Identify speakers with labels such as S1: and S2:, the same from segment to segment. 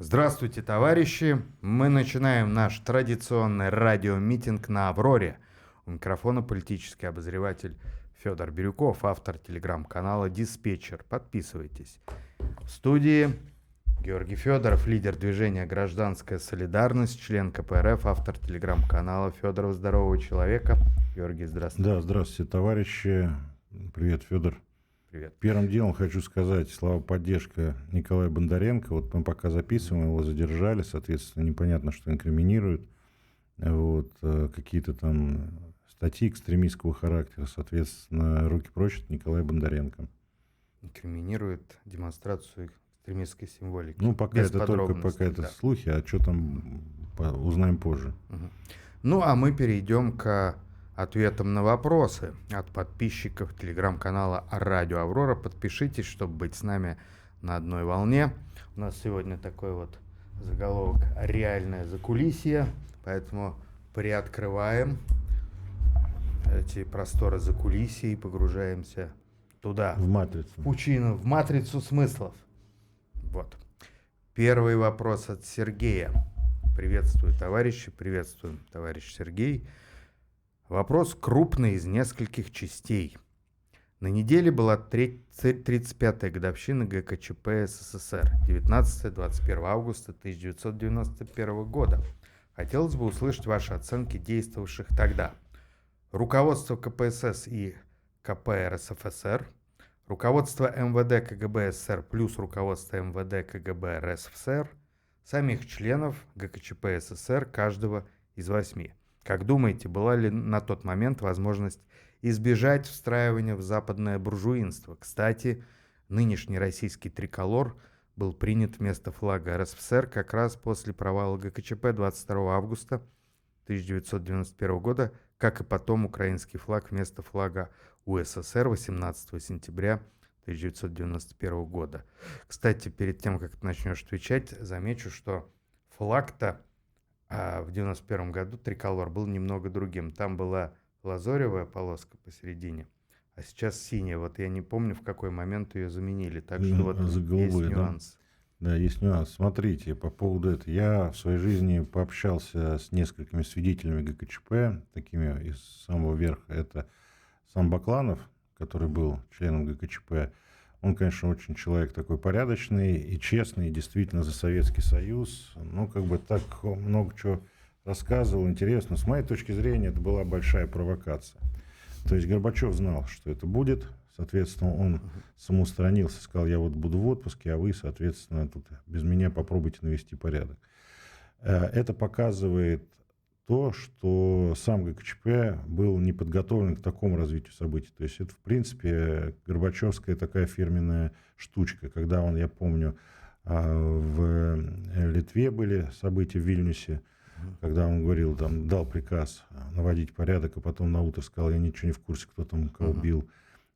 S1: Здравствуйте, товарищи! Мы начинаем наш традиционный радиомитинг на «Авроре». У микрофона политический обозреватель Федор Бирюков, автор телеграм-канала «Диспетчер». Подписывайтесь. В студии Георгий Федоров, лидер движения «Гражданская солидарность», член КПРФ, автор телеграм-канала «Федоров здорового человека». Георгий, здравствуйте.
S2: Да, здравствуйте, товарищи. Привет, Федор.
S1: Привет.
S2: Первым делом хочу сказать слова поддержка Николая Бондаренко. Вот мы пока записываем, его задержали, соответственно, непонятно, что инкриминируют. Вот, какие-то там статьи экстремистского характера, соответственно, руки прочь от Николая Бондаренко.
S1: Инкриминирует демонстрацию экстремистской символики.
S2: Ну, пока
S1: без
S2: это только пока это слухи, а что там, узнаем позже.
S1: Ну, а мы перейдем к ответам на вопросы от подписчиков телеграм-канала «Радио Аврора». Подпишитесь, чтобы быть с нами на одной волне. У нас сегодня такой вот заголовок «Реальное закулисье», поэтому приоткрываем эти просторы закулисья и погружаемся туда.
S2: В матрицу.
S1: В пучину, в матрицу смыслов. Вот. Первый вопрос от Сергея. Приветствую, товарищи, приветствуем, товарищ Сергей. Вопрос крупный, из нескольких частей. На неделе была 35-я годовщина ГКЧП СССР, 19-21 августа 1991 года. Хотелось бы услышать ваши оценки действовавших тогда. Руководство КПСС и КП РСФСР, руководство МВД КГБ СССР плюс руководство МВД КГБ РСФСР, самих членов ГКЧП СССР, каждого из 8. Как думаете, была ли на тот момент возможность избежать встраивания в западное буржуинство? Кстати, нынешний российский триколор был принят вместо флага РСФСР как раз после провала ГКЧП 22 августа 1991 года, как и потом украинский флаг вместо флага УССР 18 сентября 1991 года. Кстати, перед тем, как ты начнешь отвечать, замечу, что флаг-то в 91 году триколор был немного другим. Там была лазоревая полоска посередине, а сейчас синяя. Вот я не помню, в какой момент ее заменили. Так что вот есть нюанс.
S2: Да, есть нюанс. Смотрите, по поводу этого. Я в своей жизни пообщался с несколькими свидетелями ГКЧП, такими из самого верха. Это сам Бакланов, который был членом ГКЧП. Он, конечно, очень человек такой порядочный и честный, и действительно за Советский Союз. Ну, как бы так много чего рассказывал, интересно. С моей точки зрения, это была большая провокация. То есть Горбачев знал, что это будет. Соответственно, он самоустранился, сказал, я вот буду в отпуске, а вы, соответственно, тут без меня попробуйте навести порядок. Это показывает то, что сам ГКЧП был не подготовлен к такому развитию событий. То есть это, в принципе, горбачевская такая фирменная штучка. Когда он, я помню, в Литве были события в Вильнюсе, когда он говорил, там, дал приказ наводить порядок, а потом на утро сказал, я ничего не в курсе, кто там кого бил.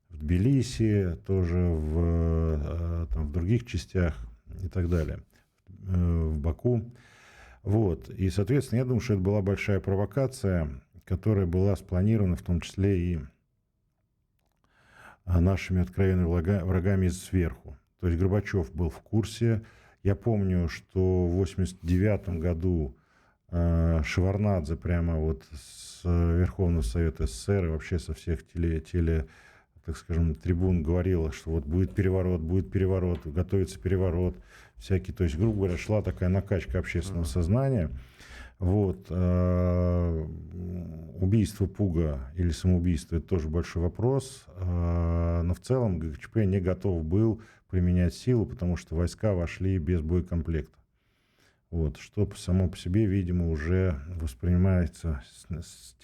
S2: В Тбилиси, тоже в других частях и так далее, в Баку. Вот. И, соответственно, я думаю, что это была большая провокация, которая была спланирована в том числе и нашими откровенными врагами сверху. То есть Горбачев был в курсе. Я помню, что в 1989 году Шеварнадзе прямо вот с Верховного Совета СССР и вообще со всех так скажем, трибун говорила, что вот будет переворот, готовится переворот, всякий, то есть, грубо говоря, шла такая накачка общественного сознания. Вот. Убийство Пуга или самоубийство — это тоже большой вопрос, но в целом ГКЧП не готов был применять силу, потому что войска вошли без боекомплекта. Вот, что само по себе, видимо, уже воспринимается с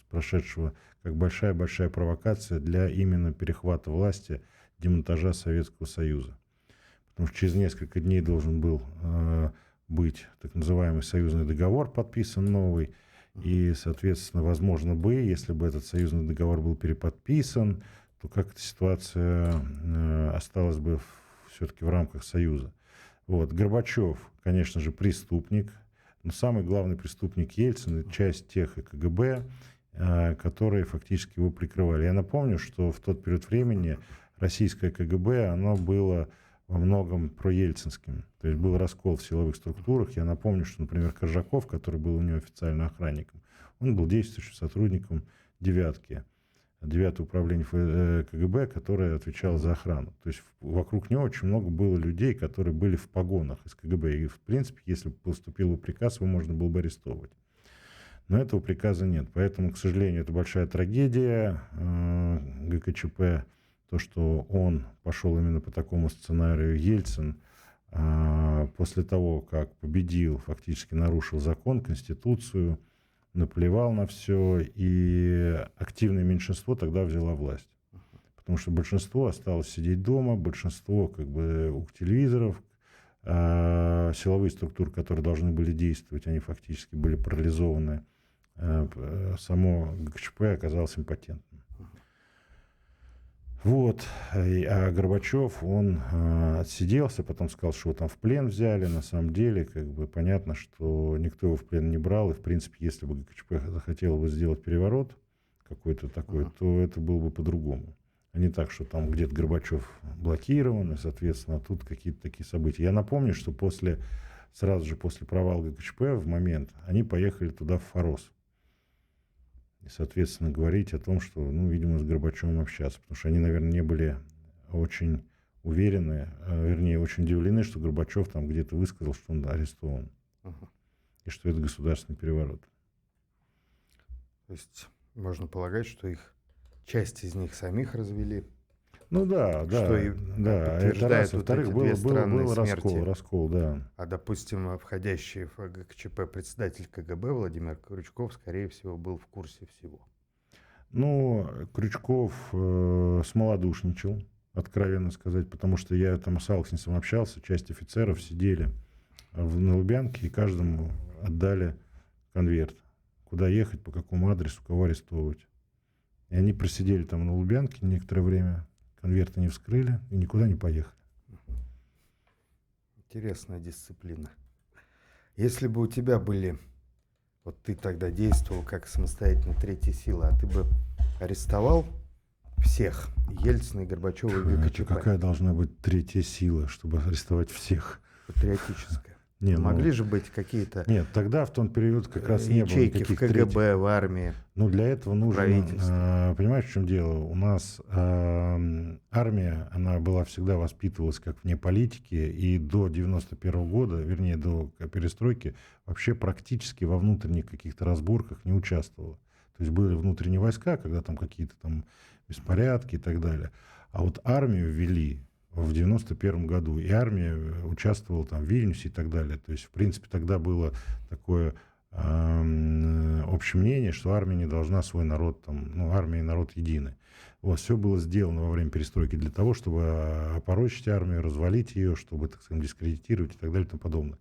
S2: прошедшего как большая-большая провокация для именно перехвата власти, демонтажа Советского Союза. Потому что через несколько дней должен был быть так называемый союзный договор подписан новый. И, соответственно, возможно бы, если бы этот союзный договор был переподписан, то как эта ситуация осталась бы все-таки в рамках Союза. Вот. Горбачев, конечно же, преступник, но самый главный преступник Ельцин — часть тех и КГБ, которые фактически его прикрывали. Я напомню, что в тот период времени российское КГБ, оно было во многом проельцинским. То есть был раскол в силовых структурах. Я напомню, что, например, Коржаков, который был у него официально охранником, он был действующим сотрудником «девятки», 9-го управления КГБ, которое отвечало за охрану. То есть вокруг него очень много было людей, которые были в погонах из КГБ. И, в принципе, если бы поступил приказ, его можно было бы арестовывать. Но этого приказа нет. Поэтому, к сожалению, это большая трагедия ГКЧП. То, что он пошел именно по такому сценарию. Ельцин после того, как победил, фактически нарушил закон, Конституцию, наплевал на все, и активное меньшинство тогда взяло власть. Потому что большинство осталось сидеть дома, большинство как бы у телевизоров, силовые структуры, которые должны были действовать, они фактически были парализованы. Само ГКЧП оказалось импотентным. Вот. А Горбачев, он отсиделся, потом сказал, что его там в плен взяли. На самом деле, как бы понятно, что никто его в плен не брал. И, в принципе, если бы ГКЧП захотел бы сделать переворот какой-то такой, то это было бы по-другому. А не так, что там где-то Горбачев блокирован, и, соответственно, тут какие-то такие события. Я напомню, что сразу же после провала ГКЧП в момент, они поехали туда в Форос. И, соответственно, говорить о том, что, видимо, с Горбачевым общаться. Потому что они, наверное, не были очень уверены, вернее, очень удивлены, что Горбачев там где-то высказал, что он арестован. И что это государственный переворот.
S1: То есть можно полагать, что часть из них самих развели.
S2: Да. Это раз. Во-вторых, был раскол, да.
S1: А, допустим, входящий в ГКЧП председатель КГБ Владимир Крючков, скорее всего, был в курсе всего.
S2: Крючков смолодушничал, откровенно сказать, потому что я там с Алксенсом общался, часть офицеров сидели на Лубянке, и каждому отдали конверт. Куда ехать, по какому адресу, кого арестовывать. И они просидели там на Лубянке некоторое время, конверты не вскрыли и никуда не поехали.
S1: Интересная дисциплина. Если бы у тебя были... Вот ты тогда действовал как самостоятельно третья сила, а ты бы арестовал всех, Ельцина и Горбачева и ГКЧП?
S2: Какая должна быть третья сила, чтобы арестовать всех?
S1: Патриотическая. Могли же быть какие-то...
S2: Нет, тогда в тот период как раз не было
S1: никаких в КГБ, в армии.
S2: Для этого нужно... Понимаешь, в чем дело? У нас армия, она была всегда воспитывалась как вне политики, и до 91 года, вернее, до перестройки, вообще практически во внутренних каких-то разборках не участвовала. То есть были внутренние войска, когда там какие-то там беспорядки и так далее. А вот армию ввели в 91 году, и армия участвовала там в Вильнюсе и так далее. То есть, в принципе, тогда было такое общее мнение, что армия не должна свой народ, армия и народ едины. Вот, все было сделано во время перестройки для того, чтобы опорочить армию, развалить ее, чтобы, так сказать, дискредитировать и так далее и тому подобное.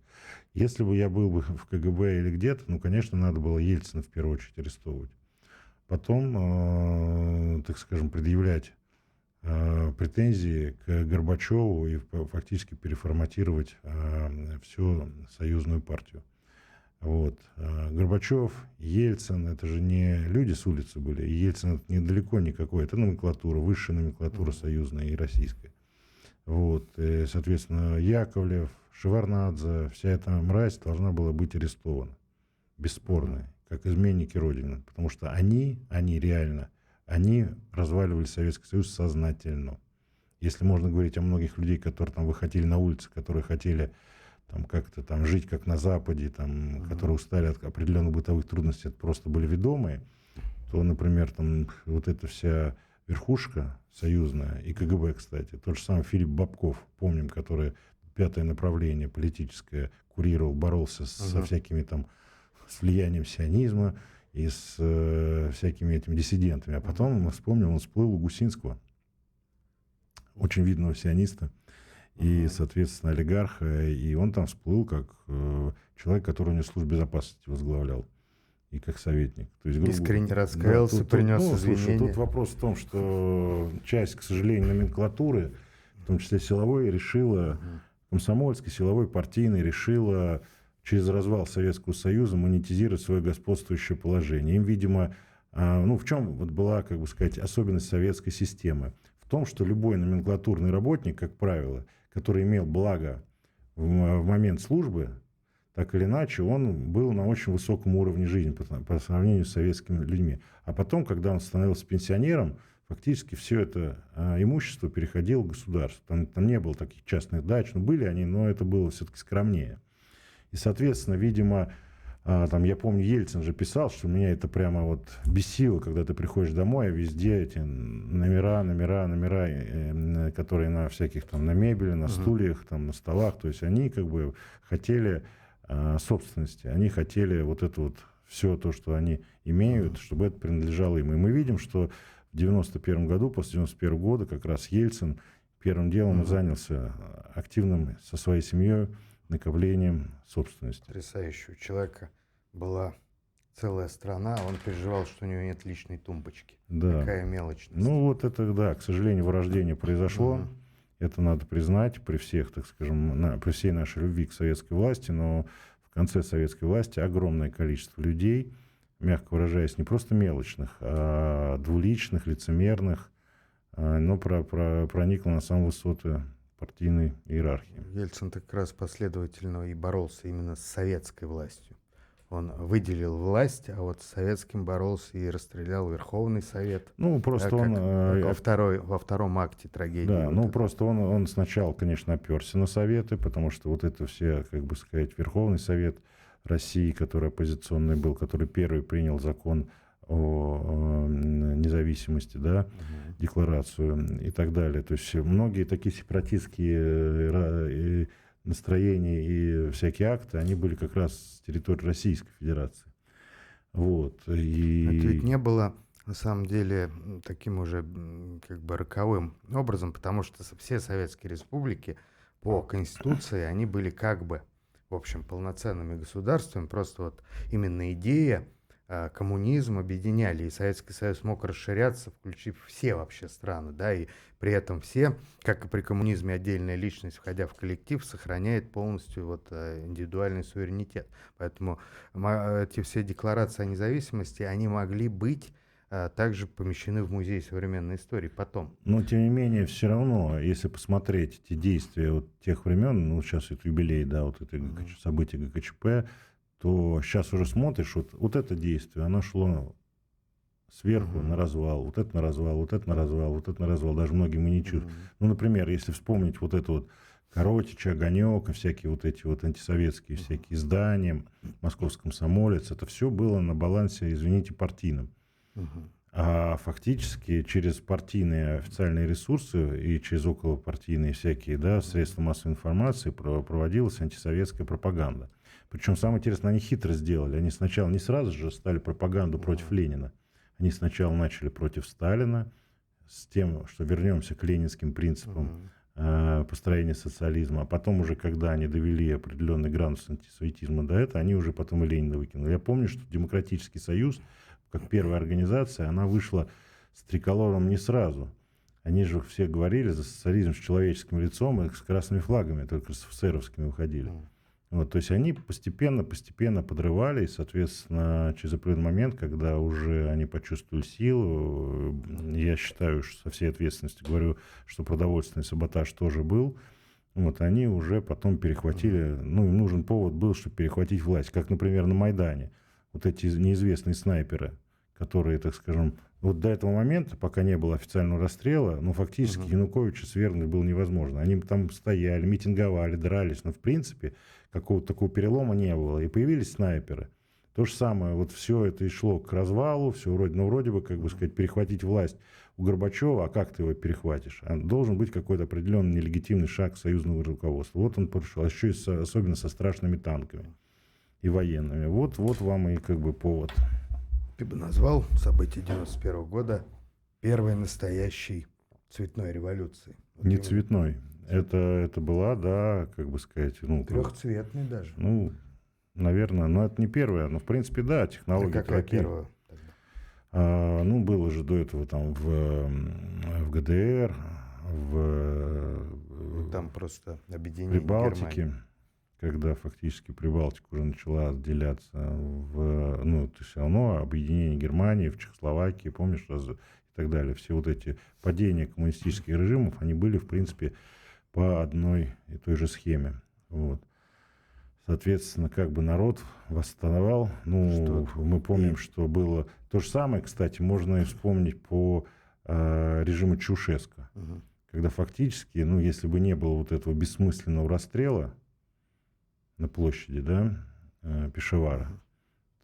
S2: Если бы я был бы в КГБ или где-то, конечно, надо было Ельцина в первую очередь арестовывать. Потом, так скажем, предъявлять претензии к Горбачеву и фактически переформатировать всю союзную партию. Вот. Горбачев, Ельцин, это же не люди с улицы были. И Ельцин это недалеко никакой, это номенклатура, высшая номенклатура союзная и российская. Вот. И, соответственно, Яковлев, Шеварнадзе, вся эта мразь должна была быть арестована. Бесспорно, как изменники Родины. Потому что они реально, они разваливали Советский Союз сознательно. Если можно говорить о многих людей, которые там выходили на улицы, которые хотели там как-то там жить как на Западе, там, которые устали от определенных бытовых трудностей, это просто были ведомые, то, например, там вот эта вся верхушка союзная и КГБ, кстати, тот же самый Филипп Бобков, помним, который пятое направление политическое курировал, боролся со всякими там, с влиянием сионизма и с всякими этими диссидентами. А потом, мы вспомним, он всплыл у Гусинского, очень видного сиониста и, соответственно, олигарха. И он там всплыл как человек, который у него службу безопасности возглавлял и как советник. То есть,
S1: искренне раскаялся, принес извинения.
S2: Тут вопрос в том, что часть, к сожалению, номенклатуры, в том числе силовой, решила, комсомольской, силовой, партийной, решила через развал Советского Союза монетизировать свое господствующее положение. Им, видимо, в чем вот была, как бы сказать, особенность советской системы? В том, что любой номенклатурный работник, как правило, который имел благо в момент службы, так или иначе, он был на очень высоком уровне жизни по сравнению с советскими людьми. А потом, когда он становился пенсионером, фактически все это имущество переходило к государству. Там не было таких частных дач, ну, были они, но это было все-таки скромнее. И, соответственно, видимо, там, я помню, Ельцин же писал, что меня это прямо вот бесило, когда ты приходишь домой, а везде эти номера, которые на всяких там, на мебели, на стульях, там, на столах. То есть они как бы хотели собственности, они хотели вот это вот все то, что они имеют, чтобы это принадлежало им. И мы видим, что в 91 году, после 91 года, как раз Ельцин первым делом занялся активным со своей семьей накоплением собственности.
S1: Потрясающе. У человека была целая страна, он переживал, что у него нет личной тумбочки.
S2: Да.
S1: Такая мелочность.
S2: Ну вот это, да, к сожалению, вырождение произошло. Это надо признать при всех, так скажем, при всей нашей любви к советской власти, но в конце советской власти огромное количество людей, мягко выражаясь, не просто мелочных, а двуличных, лицемерных, но проникло на самые высоты партийной иерархии.
S1: Ельцин как раз последовательно и боролся именно с советской властью. Он выделил власть, а вот с советским боролся и расстрелял Верховный Совет.
S2: Ну, просто
S1: во втором акте трагедии.
S2: Да, вот просто он сначала, конечно, оперся на Советы, потому что вот это все, как бы сказать, Верховный Совет России, который оппозиционный был, который первый принял закон о независимости, да, декларацию и так далее. То есть многие такие сепаратистские настроения и всякие акты, они были как раз с территории Российской Федерации. Вот. И...
S1: Это ведь не было, на самом деле, таким уже как бы роковым образом, потому что все советские республики по Конституции, они были как бы, в общем, полноценными государствами, просто вот именно идея коммунизм объединяли, и Советский Союз мог расширяться, включив все вообще страны, да, и при этом все, как и при коммунизме, отдельная личность, входя в коллектив, сохраняет полностью вот индивидуальный суверенитет. Поэтому эти все декларации о независимости, они могли быть также помещены в Музей современной истории потом.
S2: Но, тем не менее, все равно, если посмотреть эти действия вот тех времен, ну, сейчас это юбилей, да, вот это событие ГКЧП, то сейчас уже смотришь, вот это действие, оно шло сверху на развал, вот это на развал, вот это на развал, вот это на развал, даже многие маничуры. Ну, например, если вспомнить вот это вот Коротич, Огонек и всякие вот эти вот антисоветские всякие издания, Московский комсомолец, это все было на балансе, извините, партийном. А фактически через партийные официальные ресурсы и через околопартийные всякие, да, средства массовой информации проводилась антисоветская пропаганда. Причем самое интересное, они хитро сделали. Они сначала не сразу же стали пропаганду против Ленина. Они сначала начали против Сталина с тем, что вернемся к ленинским принципам построения социализма. А потом уже, когда они довели определенный градус антисоветизма до этого, они уже потом и Ленина выкинули. Я помню, что Демократический союз, как первая организация, она вышла с триколором не сразу. Они же все говорили за социализм с человеческим лицом и с красными флагами, только с офицеровскими выходили. Вот, то есть они постепенно подрывали, и, соответственно, через определенный момент, когда уже они почувствовали силу, я считаю, что со всей ответственностью говорю, что продовольственный саботаж тоже был, вот, они уже потом перехватили, ну, им нужен повод был, чтобы перехватить власть, как, например, на Майдане. Вот эти неизвестные снайперы, которые, так скажем, вот до этого момента, пока не было официального расстрела, ну, фактически Януковича свергнуть было невозможно. Они там стояли, митинговали, дрались, но, в принципе, какого-то такого перелома не было. И появились снайперы. То же самое, вот все это и шло к развалу, все вроде, ну, вроде бы, как бы сказать, перехватить власть у Горбачева, а как ты его перехватишь? Должен быть какой-то определенный нелегитимный шаг союзного руководства. Вот он пришел, а еще и особенно со страшными танками и военными. Вот вам и как бы повод.
S1: Ты бы назвал события 91 года первой настоящей цветной революцией? Вот
S2: не
S1: именно.
S2: Цветной. Это была, да, как бы сказать... Ну,
S1: трехцветной даже.
S2: Ну, наверное, но это не первая, но в принципе, да, технология.
S1: Какая первая тогда?
S2: Ну, было же до этого там в ГДР,
S1: там просто объединение
S2: Прибалтике,
S1: Германии.
S2: когда фактически Прибалтика уже начала отделяться ну, то все равно объединение Германии в Чехословакии, помнишь, и так далее. Все вот эти падения коммунистических режимов, они были, в принципе, по одной и той же схеме. Вот. Соответственно, как бы народ восстановал. Ну, мы помним, что было то же самое, кстати, можно и вспомнить по режиму Чаушеску. Когда фактически, ну, если бы не было вот этого бессмысленного расстрела на площади, да, Пешавара,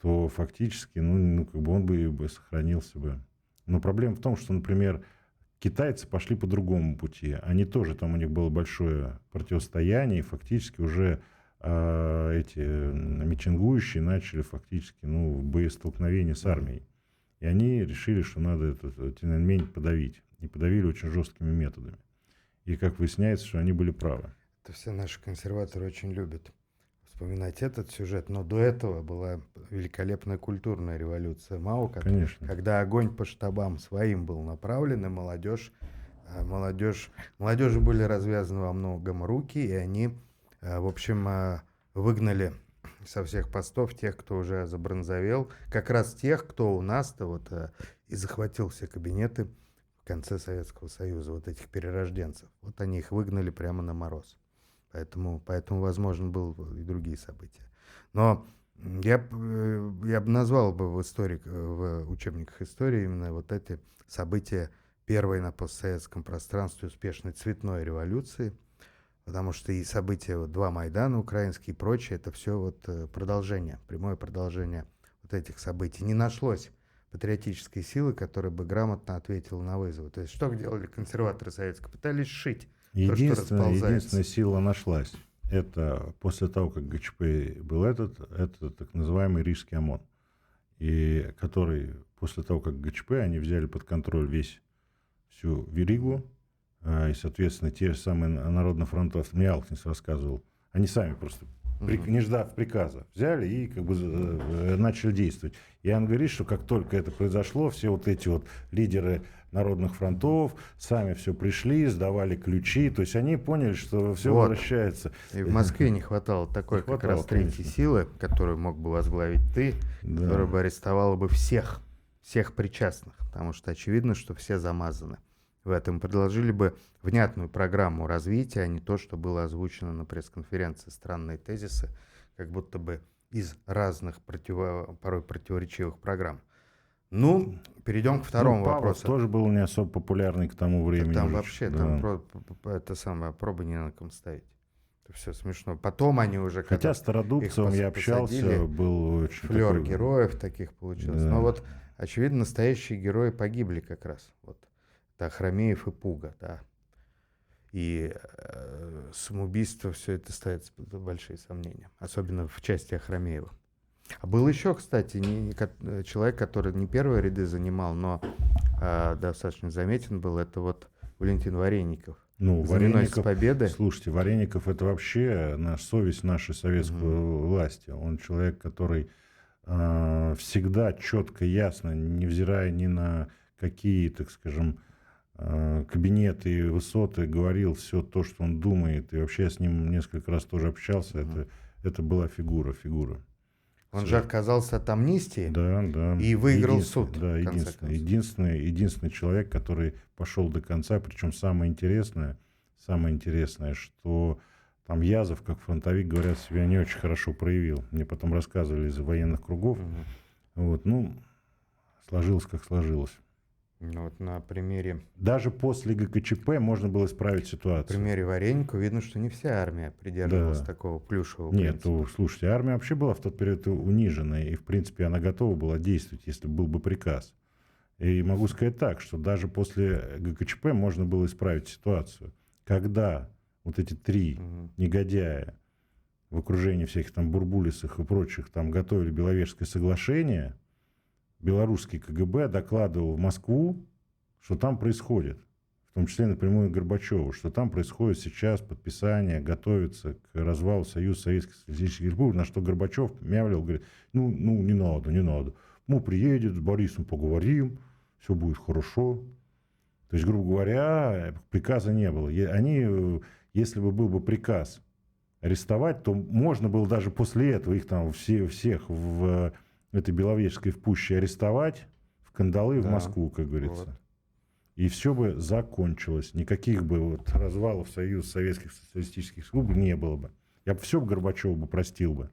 S2: то фактически, ну, как бы он бы сохранился бы. Но проблема в том, что, например, китайцы пошли по другому пути. Они тоже, там у них было большое противостояние, и фактически уже эти митингующие начали фактически, ну, боестолкновение с армией. И они решили, что надо этот Тяньаньмэнь подавить. И подавили очень жесткими методами. И как выясняется, что они были правы.
S1: Это все наши консерваторы очень любят вспоминать этот сюжет. Но до этого была великолепная культурная революция Мао, когда огонь по штабам своим был направлен, и молодежи были развязаны во многом руки, и они, в общем, выгнали со всех постов тех, кто уже забронзовел, как раз тех, кто у нас-то вот и захватил все кабинеты в конце Советского Союза, вот этих перерожденцев. Вот они их выгнали прямо на мороз. Поэтому возможно, были и другие события. Но я бы назвал бы в учебниках истории именно вот эти события первой на постсоветском пространстве успешной цветной революции, потому что и события, вот, 2 Майдана украинские и прочее, это все вот продолжение, прямое продолжение вот этих событий. Не нашлось патриотической силы, которая бы грамотно ответила на вызовы. То есть что делали консерваторы советские? Пытались сшить то, что расползается.
S2: Единственная сила нашлась. Это после того, как ГЧП был это так называемый Рижский ОМОН. И который после того, как ГЧП, они взяли под контроль всю Ригу. И, соответственно, те же самые народно-фронтовцы, мне Алкнис рассказывал, они сами просто, не ждав приказа, взяли и как бы начали действовать. И он говорит, что как только это произошло, все вот эти вот лидеры народных фронтов сами все пришли, сдавали ключи, то есть они поняли, что все возвращается.
S1: И в Москве не хватало такой как раз третьей силы, которую мог бы возглавить ты, которая бы арестовала бы всех причастных, потому что очевидно, что все замазаны. В этом предложили бы внятную программу развития, а не то, что было озвучено на пресс-конференции, странные тезисы, как будто бы из разных порой противоречивых программ. Ну, перейдем к второму вопросу.
S2: Тоже был не особо популярный к тому времени.
S1: Там вообще, это самое, пробы не на ком ставить. Это все смешно. Потом они уже...
S2: Хотя с Стародубцевым я общался, был очень...
S1: Флёр героев таких получилось. Но вот, очевидно, настоящие герои погибли как раз. Вот. Это Ахрамеев и Пуга, да. И самоубийство, все это ставится под большие сомнения. Особенно в части Ахрамеева. А был еще, кстати, человек, который не первые ряды занимал, но достаточно заметен был, это вот Валентин Вареников.
S2: Ну, Вареников,
S1: победы.
S2: Слушайте, Вареников — это вообще совесть нашей советской власти. Он человек, который всегда четко, ясно, невзирая ни на какие, так скажем, кабинеты и высоты, говорил все то, что он думает. И вообще я с ним несколько раз тоже общался. Это была фигура.
S1: Он же отказался от амнистии,
S2: да.
S1: И выиграл суд.
S2: Да, единственный человек, который пошел до конца. Причем самое интересное, что там Язов, как фронтовик, говорят, себя не очень хорошо проявил. Мне потом рассказывали из военных кругов. Вот, сложилось как сложилось.
S1: Вот на примере...
S2: Даже после ГКЧП можно было исправить ситуацию.
S1: На примере Вареникова видно, что не вся армия придерживалась такого плюшевого принципа.
S2: Нет, слушайте, армия вообще была в тот период униженная, и, в принципе, она готова была действовать, если был бы приказ. И могу сказать так, что даже после ГКЧП можно было исправить ситуацию. Когда вот эти 3 негодяя в окружении всех там Бурбулисов и прочих там готовили Беловежское соглашение, белорусский КГБ докладывал в Москву, что там происходит, в том числе напрямую Горбачеву, что там происходит сейчас подписание, готовится к развалу Союза Советских Социалистических Республик, на что Горбачев мявлил, говорит, не надо. Мы приедем, с Борисом поговорим, все будет хорошо. То есть, грубо говоря, приказа не было. Если бы был бы приказ арестовать, то можно было даже после этого их там всех в этой Беловежской в пуще арестовать, в кандалы в Москву, как говорится. Вот. и все бы закончилось. Никаких бы вот развалов Союза Советских Социалистических Республик не было бы. Я бы все Горбачеву бы простил бы.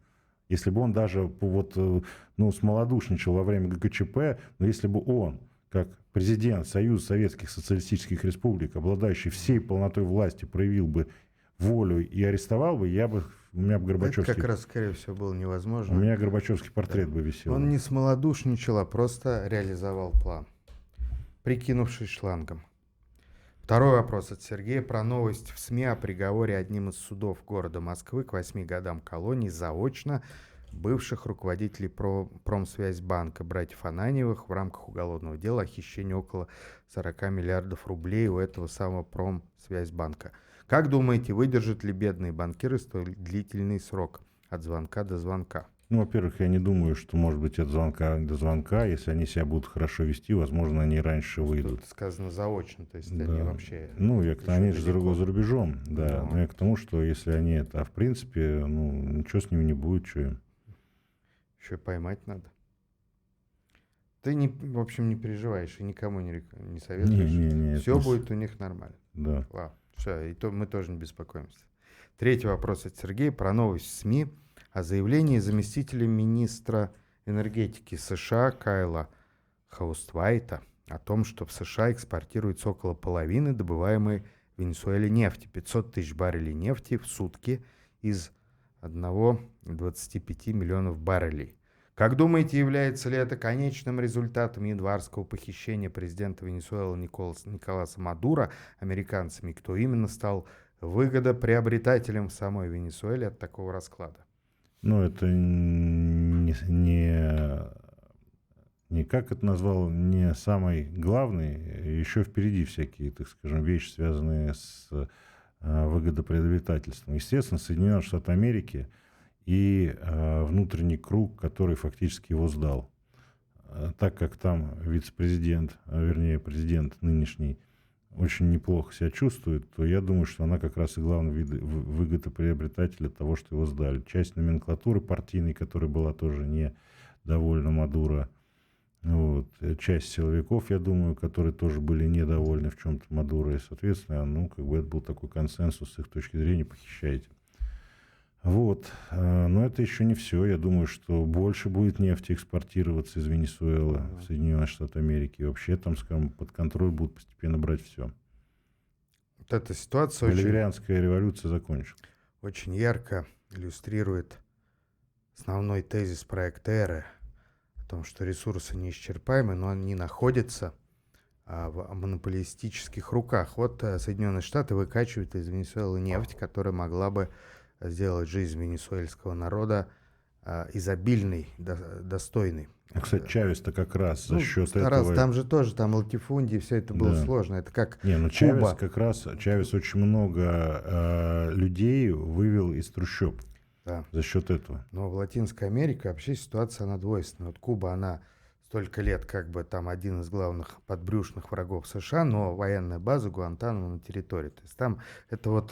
S2: Если бы он даже вот, ну, смолодушничал во время ГКЧП, но если бы он, как президент Союза Советских Социалистических Республик, обладающий всей полнотой власти, проявил бы волю и арестовал бы, у меня бы
S1: Это
S2: Горбачевский...
S1: как раз, скорее всего, было
S2: У
S1: невозможно.
S2: меня Горбачевский портрет бы висел.
S1: Он не смолодушничал, а просто реализовал план, прикинувшись шлангом. Второй вопрос от Сергея про новость в СМИ о приговоре одним из судов города Москвы к 8 годам колонии заочно бывших руководителей Промсвязьбанка братьев Ананьевых в рамках уголовного дела о хищении около 40 миллиардов рублей у этого самого Промсвязьбанка. Как думаете, выдержат ли бедные банкиры столь длительный срок от звонка до звонка?
S2: Ну, во-первых, я не думаю, что может быть от звонка до звонка. Если они себя будут хорошо вести, возможно, они раньше выйдут.
S1: Тут сказано заочно, то есть
S2: Да.
S1: они вообще...
S2: Ну, они же
S1: далеко.
S2: за рубежом, да.
S1: Но.
S2: Но я к тому, что если они это... А в принципе, ну, ничего с ними не будет, что им.
S1: Еще поймать надо. Ты, в общем, не переживаешь и никому не советуешь.
S2: Не,
S1: Все
S2: это
S1: будет у них нормально.
S2: Да.
S1: Ладно, все, и то мы тоже не беспокоимся. Третий вопрос от Сергея про новость в СМИ о заявлении заместителя министра энергетики США Кайла Хауствайта о том, что в США экспортируется около половины добываемой в Венесуэле нефти. 500 тысяч баррелей нефти в сутки из 1,25 миллионов баррелей. Как думаете, является ли это конечным результатом январского похищения президента Венесуэлы Николаса Мадуро американцами? Кто именно стал выгодоприобретателем в самой Венесуэле от такого расклада?
S2: Ну, это не как это назвал, не самый главный. Еще впереди всякие, так скажем, вещи, связанные с выгодоприобретательством. Естественно, Соединенные Штаты Америки и внутренний круг, который фактически его сдал. Так как там вице-президент, вернее, президент нынешний, очень неплохо себя чувствует, то я думаю, что она как раз и главный выгодоприобретатель от того, что его сдали. Часть номенклатуры партийной, которая была тоже недовольна Мадуро, вот. Часть силовиков, я думаю, которые тоже были недовольны в чем-то Мадуро, и, соответственно, ну, как бы это был такой консенсус с их точки зрения, похищайте. Вот. Но это еще не все. Я думаю, что больше будет нефти экспортироваться из Венесуэлы в Соединенные Штаты Америки. И вообще там, скажем, под контроль будут постепенно брать все.
S1: Вот эта ситуация
S2: Боливарианская революция закончилась.
S1: Очень ярко иллюстрирует основной тезис проекта «Эры» о том, что ресурсы неисчерпаемы, но они находятся в монополистических руках. Вот Соединенные Штаты выкачивают из Венесуэлы нефть, которая могла бы сделать жизнь венесуэльского народа изобильной, достойной.
S2: Кстати, Чавес-то как раз за счет этого...
S1: Там же тоже, там латифундии, все это было сложно. Это как
S2: Чавес как раз, Чавес очень много людей вывел из трущоб за счет этого.
S1: Но в Латинской Америке вообще ситуация, она двойственная. Вот Куба, она столько лет как бы там один из главных подбрюшных врагов США, но военная база Гуантанамо на территории. То есть там это вот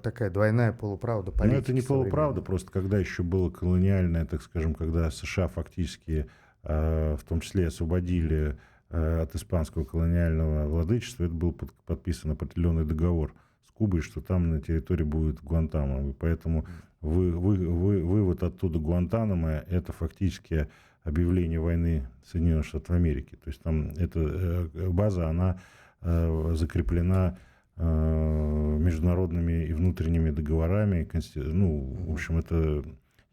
S1: такая двойная полуправда политики.
S2: Но это не полуправда, просто когда еще было колониальное, так скажем, когда США фактически, в том числе, освободили от испанского колониального владычества, это был подписан определенный договор с Кубой, что там на территории будет Гуантанамо. И поэтому вывод оттуда Гуантанамо — это фактически объявление войны Соединенных Штатов Америки. То есть там эта база, она закреплена международными и внутренними договорами. Ну, в общем, это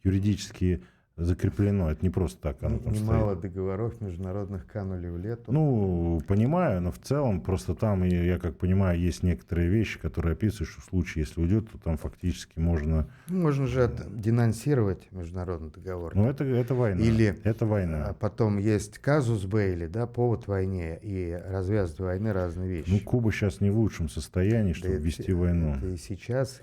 S2: юридически закреплено. Это не просто так. Оно там
S1: Немало
S2: стоит.
S1: договоров международных канули в лету.
S2: Ну, понимаю, но в целом просто там, я как понимаю, есть некоторые вещи, которые описывают, что в случае, если уйдет, то там фактически можно...
S1: Можно же денонсировать международный договор.
S2: Ну, это война.
S1: Или
S2: это война.
S1: Потом есть казус Бейли, да, повод войне, и развязывать войны разные вещи.
S2: Ну, Куба сейчас не в лучшем состоянии, чтобы вести войну.
S1: Это и сейчас,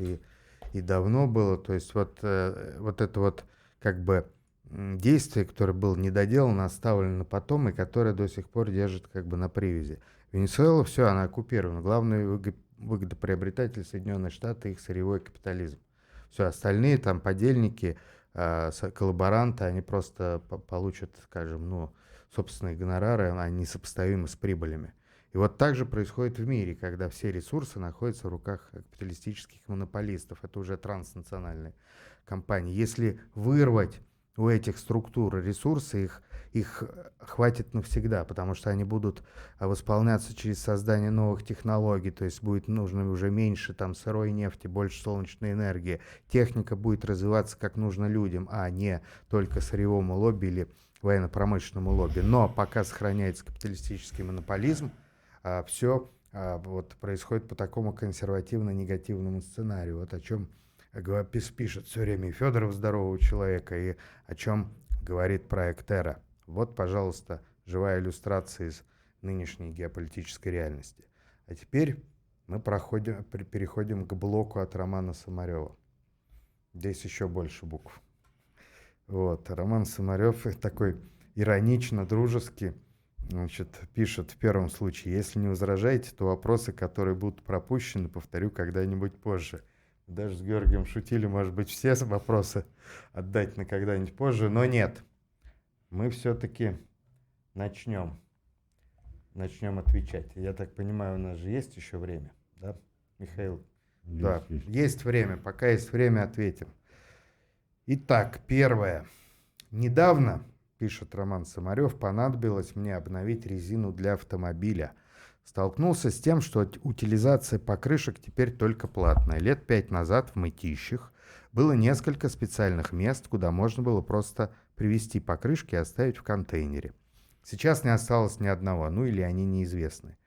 S1: и давно было. То есть вот это вот как бы действие, которое было недоделано, оставлено на потом, и которое до сих пор держит как бы на привязи. Венесуэла, все, она оккупирована. Главный выгодоприобретатель Соединенные Штаты, их сырьевой капитализм. Все, остальные там подельники, коллаборанты, они просто получат, скажем, собственные гонорары, они несопоставимы с прибылями. И вот так же происходит в мире, когда все ресурсы находятся в руках капиталистических монополистов. Это уже транснациональные компании. Если вырвать у этих структур ресурсы, их хватит навсегда, потому что они будут восполняться через создание новых технологий, то есть будет нужно уже меньше там сырой нефти, больше солнечной энергии. Техника будет развиваться как нужно людям, а не только сырьевому лобби или военно-промышленному лобби. Но пока сохраняется капиталистический монополизм, все вот происходит по такому консервативно-негативному сценарию. Вот о чем пишет все время и Федоров «Здорового человека», и о чем говорит проект «Эра». Вот, пожалуйста, живая иллюстрация из нынешней геополитической реальности. А теперь мы переходим к блоку от Романа Самарева. Здесь еще больше букв. Вот, Роман Самарев такой иронично, дружески, значит, пишет в первом случае: если не возражаете, то вопросы, которые будут пропущены, повторю когда-нибудь позже. Даже с Георгием шутили, может быть, все вопросы отдать на когда-нибудь позже, но нет. Мы все-таки начнем отвечать. Я так понимаю, у нас же есть еще время, да, Михаил? Да, есть время. Пока есть время, ответим. Итак, первое. Недавно, пишет Роман Самарев, понадобилось мне обновить резину для автомобиля. Столкнулся с тем, что утилизация покрышек теперь только платная. Лет 5 назад в Мытищах было несколько специальных мест, куда можно было просто привезти покрышки и оставить в контейнере. Сейчас не осталось ни одного, ну или они неизвестны.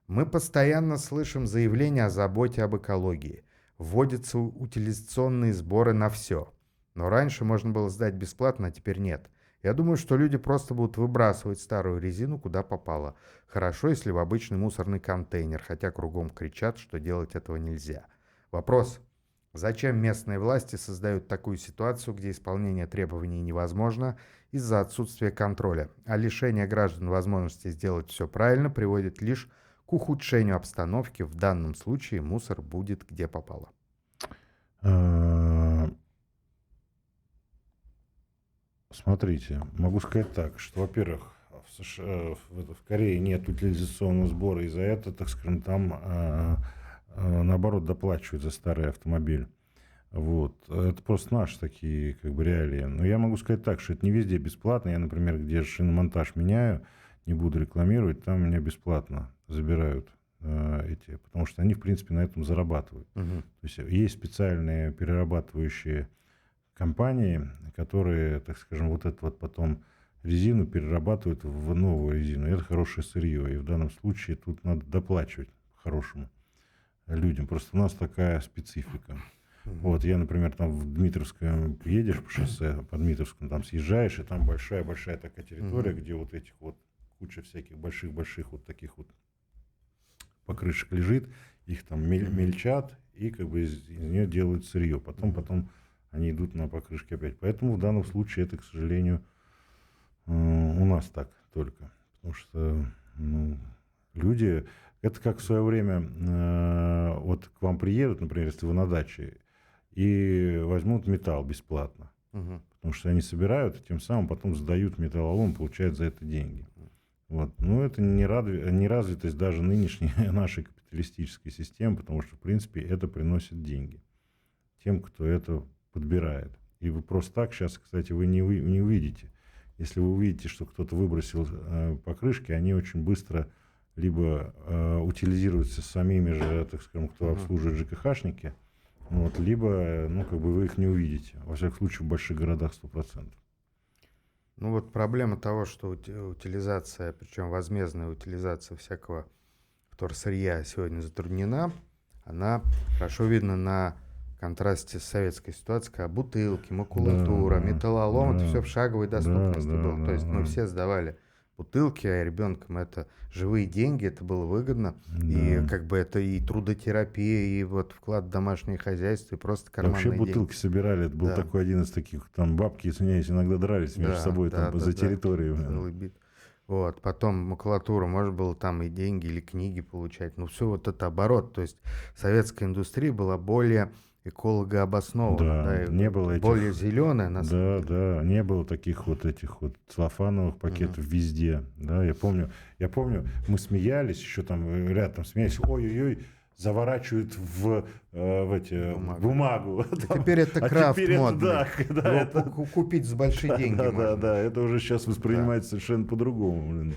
S1: Мы постоянно слышим заявления о заботе об экологии. Вводятся утилизационные сборы на все. Но раньше можно было сдать бесплатно, а теперь нет. Я думаю, что люди просто будут выбрасывать старую резину куда попало. Хорошо, если в обычный мусорный контейнер, хотя кругом кричат, что делать этого нельзя. Вопрос: зачем местные власти создают такую ситуацию, где исполнение требований невозможно из-за отсутствия контроля, а лишение граждан возможности сделать все правильно приводит лишь к ухудшению обстановки? В данном случае мусор будет где попало.
S2: Смотрите, могу сказать так, что, во-первых, в Корее нет утилизационного сбора, и за это, так скажем, там наоборот доплачивают за старый автомобиль. Вот. Это просто наши такие как бы реалии. Но я могу сказать так, что это не везде бесплатно. Я, например, где шиномонтаж меняю, не буду рекламировать, там меня бесплатно забирают потому что они, в принципе, на этом зарабатывают. То есть специальные перерабатывающие компании, которые, так скажем, вот это вот потом резину перерабатывают в новую резину. И это хорошее сырье. И в данном случае тут надо доплачивать хорошему людям. Просто у нас такая специфика. Вот я, например, там в Дмитровское едешь по шоссе, по Дмитровскому, там съезжаешь, и там большая-большая такая территория, где вот этих вот куча всяких больших-больших вот таких вот покрышек лежит, их там мельчат, и как бы из нее делают сырье. Потом они идут на покрышки опять. Поэтому в данном случае это, к сожалению, у нас так только. Потому что люди, это как в свое время, вот к вам приедут, например, если вы на даче, и возьмут металл бесплатно. Потому что они собирают, и тем самым потом сдают металлолом, получают за это деньги. Вот. Но это неразвитость даже нынешней нашей капиталистической системы, потому что, в принципе, это приносит деньги тем, кто это подбирает. И вы просто так сейчас, кстати, вы не увидите. Если вы увидите, что кто-то выбросил покрышки, они очень быстро либо утилизируются самими же, так скажем, кто обслуживает ЖКХшники, вот, либо как бы вы их не увидите. Во всяком случае, в больших городах 100%.
S1: Ну вот проблема того, что утилизация, причем возмездная утилизация всякого вторсырья сегодня затруднена, она хорошо видна на контрасте с советской ситуацией, когда бутылки, макулатура, металлолом, это все в шаговой доступности было. То есть мы все сдавали бутылки, а ребенкам это живые деньги, это было выгодно. И как бы это и трудотерапия, и вот вклад в домашнее хозяйство, и просто карманные деньги.
S2: Вообще бутылки собирали, это был такой один из таких, там бабки, извиняюсь, иногда дрались между собой за территорию.
S1: Вот, потом макулатура, можно было там и деньги или книги получать. Ну, все вот это оборот. То есть советская индустрия была более экологообоснованно,
S2: Да,
S1: и
S2: не было
S1: более
S2: этих,
S1: зеленое на самом деле.
S2: да, не было таких вот этих вот целлофановых пакетов везде, да, я помню, мы смеялись, еще там рядом смеялись, ой-ой-ой, заворачивают в эти в бумагу.
S1: И
S2: Там.
S1: теперь это
S2: А
S1: крафт
S2: теперь это,
S1: модный.
S2: да, когда
S1: Его
S2: это,
S1: купить за большие деньги
S2: да,
S1: можно.
S2: да, это уже сейчас воспринимается совершенно по-другому, блин.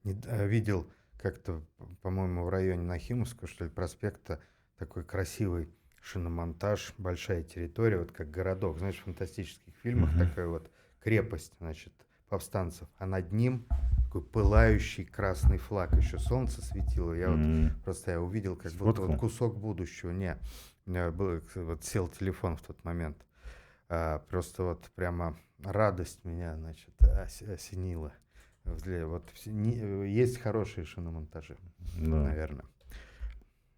S1: Видел как-то, по-моему, в районе Нахимовского, что ли, проспекта, такой красивый шиномонтаж, большая территория, вот как городок, знаешь, в фантастических фильмах такая вот крепость, значит, повстанцев, а над ним такой пылающий красный флаг, еще солнце светило, я вот просто я увидел как будто вот кусок будущего, вот сел телефон в тот момент, просто вот прямо радость меня, значит, осенила. Вот есть хорошие шиномонтажи,
S2: Да.
S1: наверное.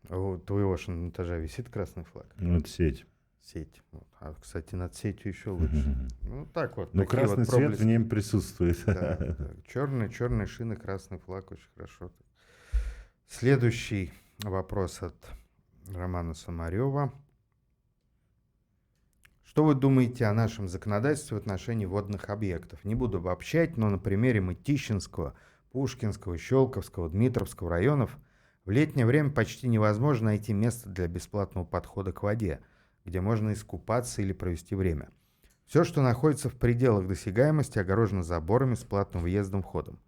S1: У твоего шиномонтажа висит красный флаг?
S2: Ну, это сеть.
S1: Сеть. Вот. А, кстати, над сетью еще лучше. Ну, так вот.
S2: Ну,
S1: такие
S2: красный
S1: вот
S2: цвет
S1: проблески.
S2: в нем присутствует.
S1: Да, да. Черные шины, красный флаг, очень хорошо. Следующий вопрос от Романа Самарева. Что вы думаете о нашем законодательстве в отношении водных объектов? Не буду обобщать, но на примере Мытищинского, Пушкинского, Щелковского, Дмитровского районов в летнее время почти невозможно найти место для бесплатного подхода к воде, где можно искупаться или провести время. Все, что находится в пределах досягаемости, огорожено заборами с платным въездом-входом.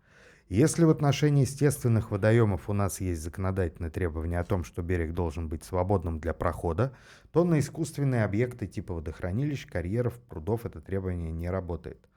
S1: Если в отношении естественных водоемов у нас есть законодательные требования о том, что берег должен быть свободным для прохода, то на искусственные объекты типа водохранилищ, карьеров, прудов это требование не работает.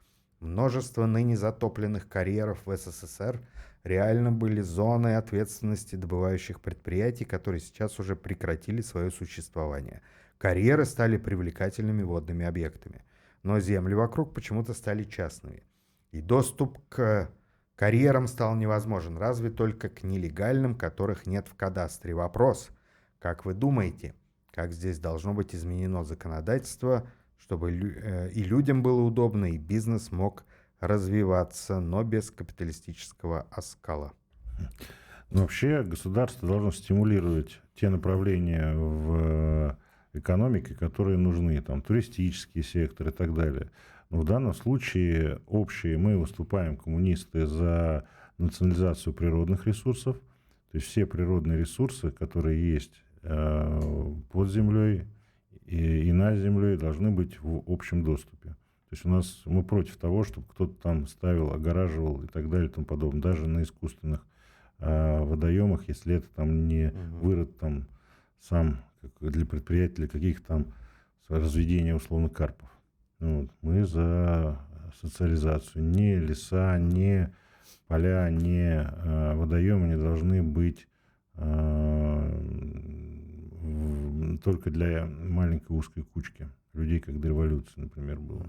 S1: Множество ныне затопленных карьеров в СССР реально были зоной ответственности добывающих предприятий, которые сейчас уже прекратили свое существование. Карьеры стали привлекательными водными объектами, но земли вокруг почему-то стали частными. И доступ к карьерам стал невозможен, разве только к нелегальным, которых нет в кадастре. Вопрос, как вы думаете, как здесь должно быть изменено законодательство, чтобы и людям было удобно, и бизнес мог развиваться, но без капиталистического оскала?
S2: Ну, вообще государство должно стимулировать те направления в экономике, которые нужны, там, туристический сектор и так далее. Но в данном случае общие мы выступаем, коммунисты, за национализацию природных ресурсов. То есть все природные ресурсы, которые есть под землей и над землей, должны быть в общем доступе. То есть мы против того, чтобы кто-то там ставил, огораживал и так далее и тому подобное. Даже на искусственных водоемах, если это там не вырыт там сам для предприятий, для каких-то там разведения условно карпов. Вот. Мы за социализацию. Ни леса, ни поля, ни водоемы не должны быть только для маленькой узкой кучки людей, как до революции, например, было.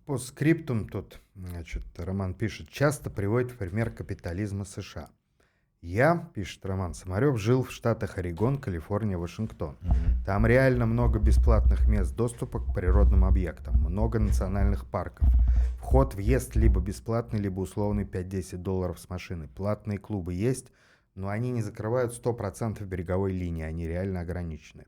S1: По скриптум тут, значит, Роман пишет, часто приводит в пример капитализма США. Я, пишет Роман Самарев, жил в штатах Орегон, Калифорния, Вашингтон. Там реально много бесплатных мест доступа к природным объектам, много национальных парков. Въезд либо бесплатный, либо условный $5-10 с машины. Платные клубы есть, но они не закрывают 100% береговой линии, они реально ограничены.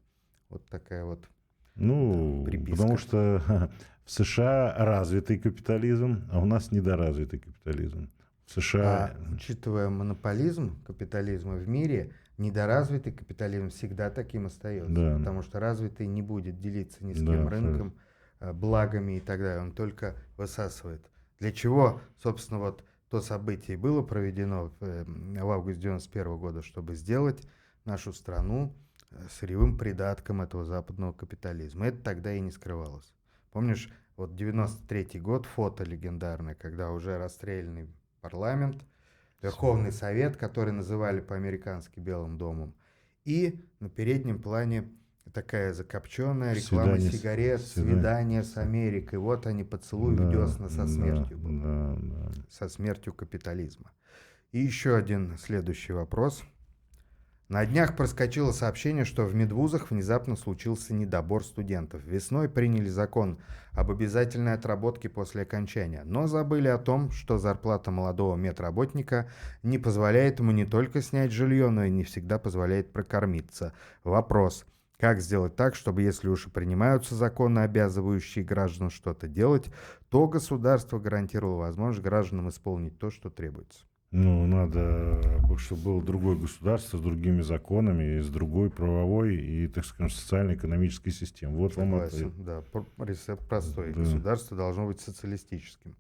S1: Вот такая вот приписка.
S2: Потому что в США развитый капитализм, а у нас недоразвитый капитализм. В США...
S1: Учитывая монополизм капитализма в мире, недоразвитый капитализм всегда таким остается. Да. Потому что развитый не будет делиться ни с кем рынком, благами и так далее. Он только высасывает. Для чего, собственно, вот то событие было проведено в августе 1991 года, чтобы сделать нашу страну сырьевым придатком этого западного капитализма. Это тогда и не скрывалось. Помнишь, вот 93-й год, фото легендарное, когда уже расстрелянный парламент, Верховный Совет, который называли по-американски Белым домом, и на переднем плане такая закопченная реклама сигарет, свидание с Америкой. Вот они, поцелуй в десна со смертью. Со смертью капитализма. И еще один следующий вопрос. На днях проскочило сообщение, что в медвузах внезапно случился недобор студентов. Весной приняли закон об обязательной отработке после окончания, но забыли о том, что зарплата молодого медработника не позволяет ему не только снять жилье, но и не всегда позволяет прокормиться. Вопрос. Как сделать так, чтобы если уж и принимаются законы, обязывающие граждан что-то делать, то государство гарантировало возможность гражданам исполнить то, что требуется?
S2: Ну, надо, чтобы было другое государство с другими законами, и с другой правовой и, так скажем, социально-экономической системой. Вот вам ответ.
S1: Согласен, да. Рецепт простой.
S2: Да.
S1: Государство должно быть социалистическим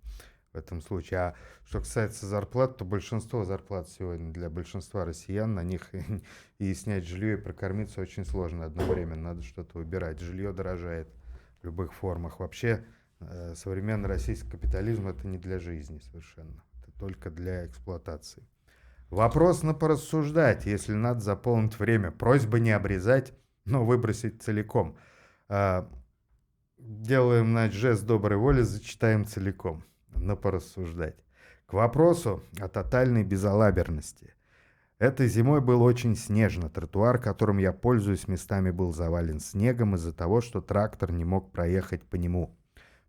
S1: в этом случае. А что касается зарплат, то большинство зарплат сегодня для большинства россиян, на них и снять жилье, и прокормиться очень сложно одновременно. Надо что-то выбирать. Жилье дорожает в любых формах. Вообще, современный российский капитализм — это не для жизни совершенно. Это только для эксплуатации. Вопрос на порассуждать, если надо заполнить время. Просьба не обрезать, но выбросить целиком. Делаем, значит, жест доброй воли, зачитаем целиком. На порассуждать. К вопросу о тотальной безалаберности. Этой зимой было очень снежно. Тротуар, которым я пользуюсь, местами был завален снегом из-за того, что трактор не мог проехать по нему.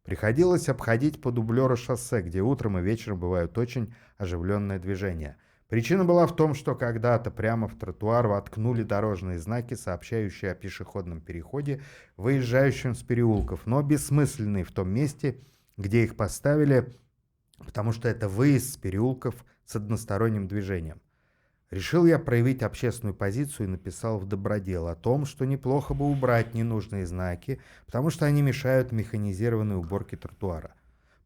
S1: Приходилось обходить по дублеру шоссе, где утром и вечером бывают очень оживленное движение. Причина была в том, что когда-то прямо в тротуар воткнули дорожные знаки, сообщающие о пешеходном переходе, выезжающем с переулков, но бессмысленные в том месте, где их поставили, потому что это выезд с переулков с односторонним движением. Решил я проявить общественную позицию и написал в Добродел о том, что неплохо бы убрать ненужные знаки, потому что они мешают механизированной уборке тротуара.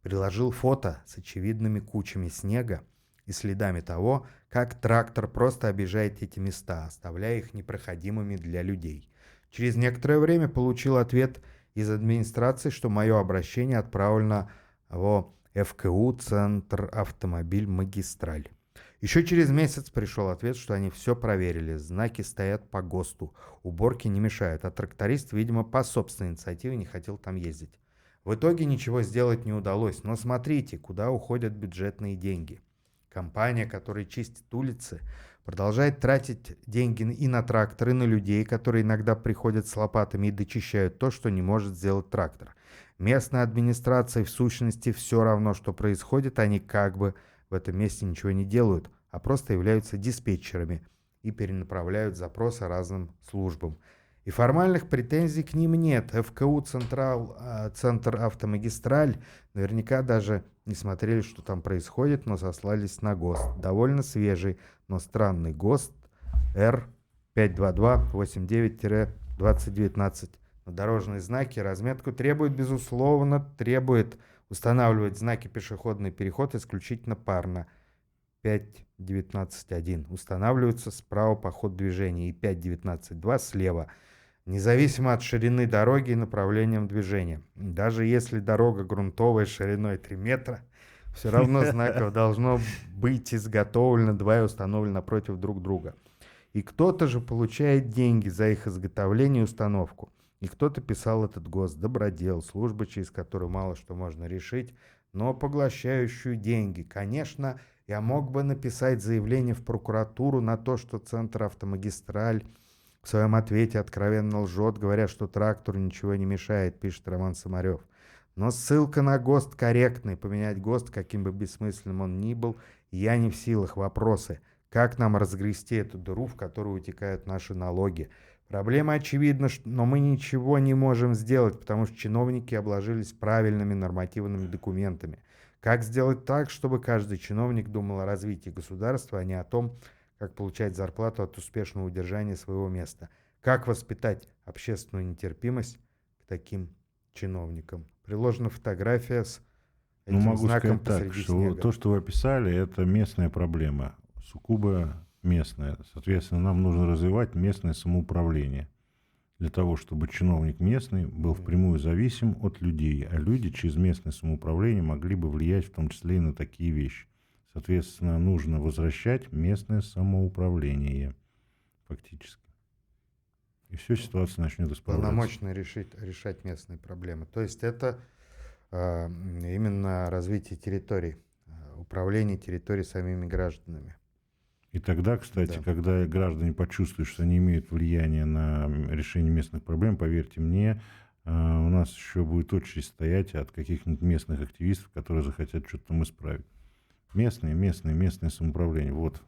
S1: Приложил фото с очевидными кучами снега и следами того, как трактор просто объезжает эти места, оставляя их непроходимыми для людей. Через некоторое время получил ответ из администрации, что мое обращение отправлено в ФКУ «Центр автомобиль Магистраль». Еще через месяц пришел ответ, что они все проверили, знаки стоят по ГОСТу, уборки не мешают, а тракторист, видимо, по собственной инициативе не хотел там ездить. В итоге ничего сделать не удалось, но смотрите, куда уходят бюджетные деньги. Компания, которая чистит улицы, продолжает тратить деньги и на тракторы, и на людей, которые иногда приходят с лопатами и дочищают то, что не может сделать трактор. Местная администрация в сущности все равно, что происходит, они как бы в этом месте ничего не делают, а просто являются диспетчерами и перенаправляют запросы разным службам. И формальных претензий к ним нет. ФКУ «Центр автомагистраль» наверняка даже не смотрели, что там происходит, но сослались на ГОСТ. Довольно свежий, но странный ГОСТ Р52289-2019. На дорожные знаки разметку требует устанавливать знаки пешеходный переход исключительно парно. 5.19.1. Устанавливаются справа по ходу движения и 5.19.2 слева, независимо от ширины дороги и направлением движения. Даже если дорога грунтовая шириной 3 метра, все равно знаков должно быть изготовлено 2 и установлено напротив друг друга. И кто-то же получает деньги за их изготовление и установку. И кто-то писал этот ГОСТ, Добродел, служба, через которую мало что можно решить, но поглощающую деньги. Конечно, я мог бы написать заявление в прокуратуру на то, что Центр автомагистраль в своем ответе откровенно лжет, говоря, что трактору ничего не мешает, пишет Роман Самарев. Но ссылка на ГОСТ корректная. Поменять ГОСТ, каким бы бессмысленным он ни был, я не в силах. Вопросы. Как нам разгрести эту дыру, в которую утекают наши налоги? Проблема очевидна, но мы ничего не можем сделать, потому что чиновники обложились правильными нормативными документами. Как сделать так, чтобы каждый чиновник думал о развитии государства, а не о том, как получать зарплату от успешного удержания своего места? Как воспитать общественную нетерпимость к таким чиновникам? Приложена фотография с этим
S2: могу
S1: знаком
S2: сказать так,
S1: посреди
S2: что
S1: снега.
S2: то, что вы описали, это местная проблема, сугубо местная. Соответственно, нам нужно развивать местное самоуправление для того, чтобы чиновник местный был впрямую зависим от людей, а люди через местное самоуправление могли бы влиять в том числе и на такие вещи. Соответственно, нужно возвращать местное самоуправление фактически. И все, ситуация начнет исправляться.
S1: Полномочно решать местные проблемы. То есть это именно развитие территорий, управление территорией самими гражданами.
S2: И тогда, кстати, когда граждане почувствуют, что они имеют влияние на решение местных проблем, поверьте мне, у нас еще будет очередь стоять от каких-нибудь местных активистов, которые захотят что-то там исправить. Местное самоуправление. Вот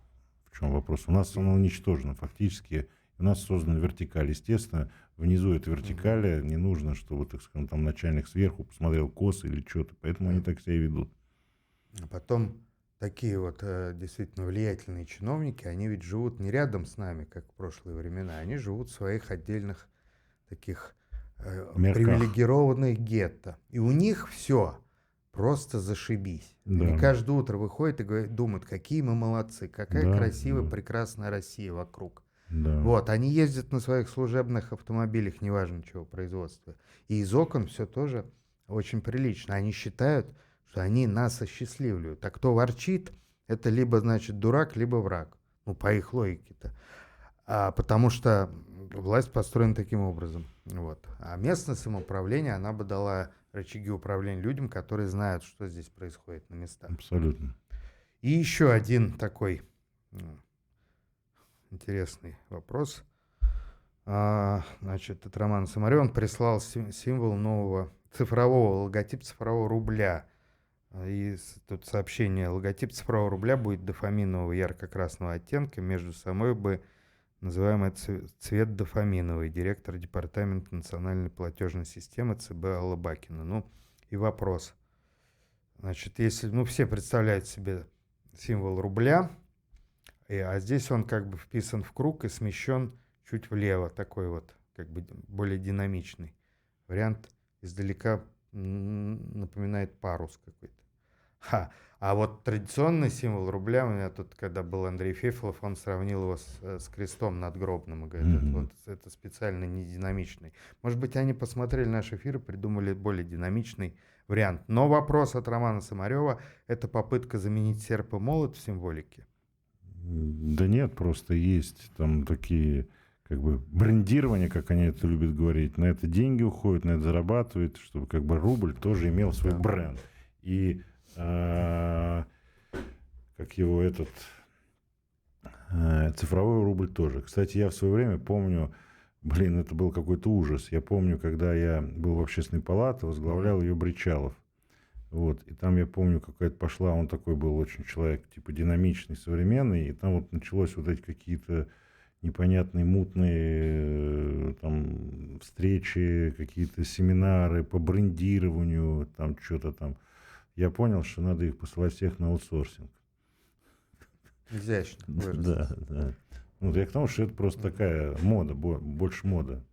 S2: в чем вопрос. У нас оно уничтожено фактически У нас создана вертикаль. Естественно, внизу этой вертикали не нужно, чтобы, так скажем, там начальник сверху посмотрел косо или что-то. Поэтому они так себя и ведут.
S1: А потом такие вот действительно влиятельные чиновники, они ведь живут не рядом с нами, как в прошлые времена. Они живут в своих отдельных таких
S2: Мерках.
S1: привилегированных гетто. И у них все просто зашибись.
S2: Да.
S1: Они каждое утро выходят и думают, какие мы молодцы, какая
S2: Да,
S1: красивая,
S2: да.
S1: прекрасная Россия вокруг.
S2: Да.
S1: Вот, они ездят на своих служебных автомобилях, неважно чего производства. И из окон все тоже очень прилично. Они считают, что они нас осчастливливают. А кто ворчит, это либо, значит, дурак, либо враг. Ну, по их логике-то. Потому что власть построена таким образом. Вот. А местное самоуправление, она бы дала рычаги управления людям, которые знают, что здесь происходит на местах.
S2: Абсолютно.
S1: И еще один такой интересный вопрос. Значит, от Романа Самарева. Он прислал символ нового цифрового, логотип цифрового рубля. И тут сообщение: логотип цифрового рубля будет дофаминового ярко-красного оттенка, между собой бы называемый цвет дофаминовый. Директор департамента национальной платежной системы ЦБ Алла Бакина. Ну и вопрос. Значит, если, все представляют себе символ рубля, а здесь он как бы вписан в круг и смещен чуть влево, такой вот, как бы более динамичный. Вариант издалека напоминает парус какой-то. А вот традиционный символ рубля, у меня тут, когда был Андрей Фефелов, он сравнил его с крестом надгробным. И говорит, это специально не динамичный. Может быть, они посмотрели наш эфир и придумали более динамичный вариант. Но вопрос от Романа Самарева: это попытка заменить серп и молот в символике?
S2: Да нет, просто есть там такие, как бы, брендирование, как они это любят говорить. На это деньги уходят, на это зарабатывают, чтобы как бы рубль тоже имел свой бренд. И как его цифровой рубль тоже. Кстати, я в свое время помню, это был какой-то ужас. Я помню, когда я был в общественной палате, возглавлял ее Бричалов. Вот, и там, я помню, какая-то пошла, он такой был очень человек, типа, динамичный, современный, и там вот началось вот эти какие-то непонятные, мутные там встречи, какие-то семинары по брендированию, там что-то там. Я понял, что надо их посылать всех на аутсорсинг.
S1: Изящно.
S2: Да. Вот я к тому, что это просто такая мода, больше мода.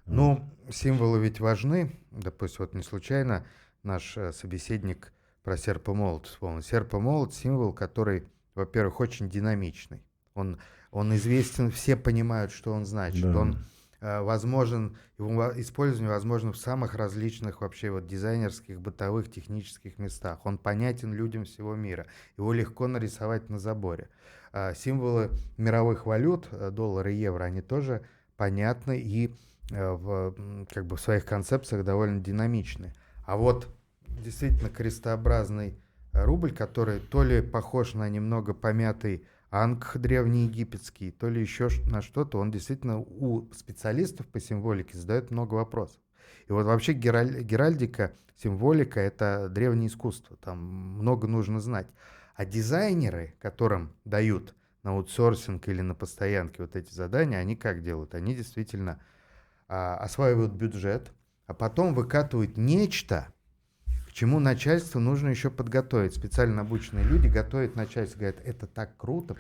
S1: Ну, символы ведь важны. Допустим, вот не случайно наш собеседник про серп и молот вспомнил. Серп и молот — символ, который, во-первых, очень динамичный. Он известен, все понимают, что он значит.
S2: Да.
S1: Он возможен, его использование возможно в самых различных вообще вот дизайнерских, бытовых, технических местах. Он понятен людям всего мира. Его легко нарисовать на заборе. Символы мировых валют, доллар и евро, они тоже понятны и как бы в своих концепциях довольно динамичны. А вот действительно крестообразный рубль, который то ли похож на немного помятый анг древнеегипетский, то ли еще на что-то, он действительно у специалистов по символике задает много вопросов. И вот вообще геральдика, символика — это древнее искусство, там много нужно знать. А дизайнеры, которым дают на аутсорсинг или на постоянке вот эти задания, они как делают? Они действительно осваивают бюджет, а потом выкатывают нечто, к чему начальству нужно еще подготовить. Специально обученные люди готовят начальство, говорят, это так круто,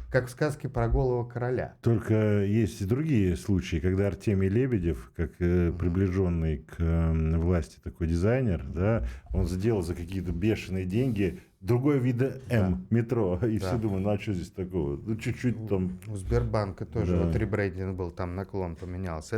S1: как в сказке про голого короля.
S2: Только есть и другие случаи, когда Артемий Лебедев, как приближенный к власти такой дизайнер, да, он сделал за какие-то бешеные деньги другой вида метро. И все думают, а что здесь такого? Ну, чуть-чуть там...
S1: У Сбербанка тоже вот ребрендинг был, там наклон поменялся.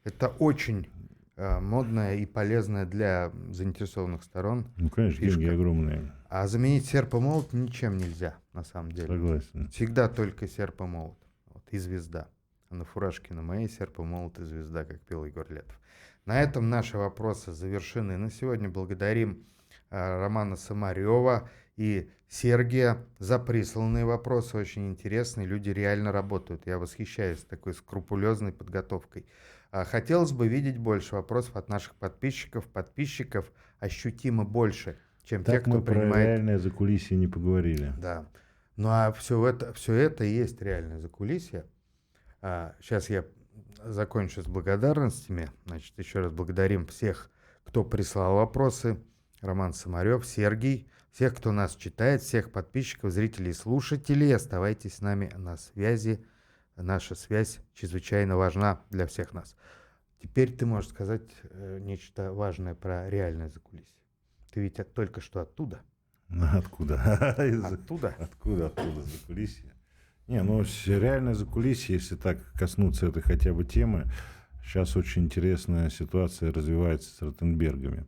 S1: Это очень модная и полезная для заинтересованных сторон.
S2: Ну, конечно,
S1: фишка.
S2: деньги огромные.
S1: А заменить серп и молот ничем нельзя, на самом деле.
S2: Согласен.
S1: Всегда только серп и молот. Вот, и звезда. А на фуражке на моей серп и молот и звезда, как пел Егор Летов. На этом наши вопросы завершены. На сегодня благодарим Романа Самарева и Сергия за присланные вопросы. Очень интересные. Люди реально работают. Я восхищаюсь такой скрупулезной подготовкой. Хотелось бы видеть больше вопросов от наших подписчиков. Подписчиков ощутимо больше, чем
S2: так
S1: те, кто
S2: мы
S1: принимает...
S2: про реальное закулисье не поговорили.
S1: Да. Ну а все это и есть реальное закулисье. Сейчас я закончу с благодарностями. Значит, еще раз благодарим всех, кто прислал вопросы. Роман Самарев, Сергей, всех, кто нас читает, всех подписчиков, зрителей и слушателей. Оставайтесь с нами на связи. Наша связь чрезвычайно важна для всех нас. Теперь ты можешь сказать нечто важное про реальное закулисье. Ты ведь только что оттуда.
S2: Откуда?
S1: Оттуда?
S2: Откуда закулисье? Не, ну реальное закулисье, если так коснуться этой хотя бы темы, сейчас очень интересная ситуация развивается с Ротенбергами.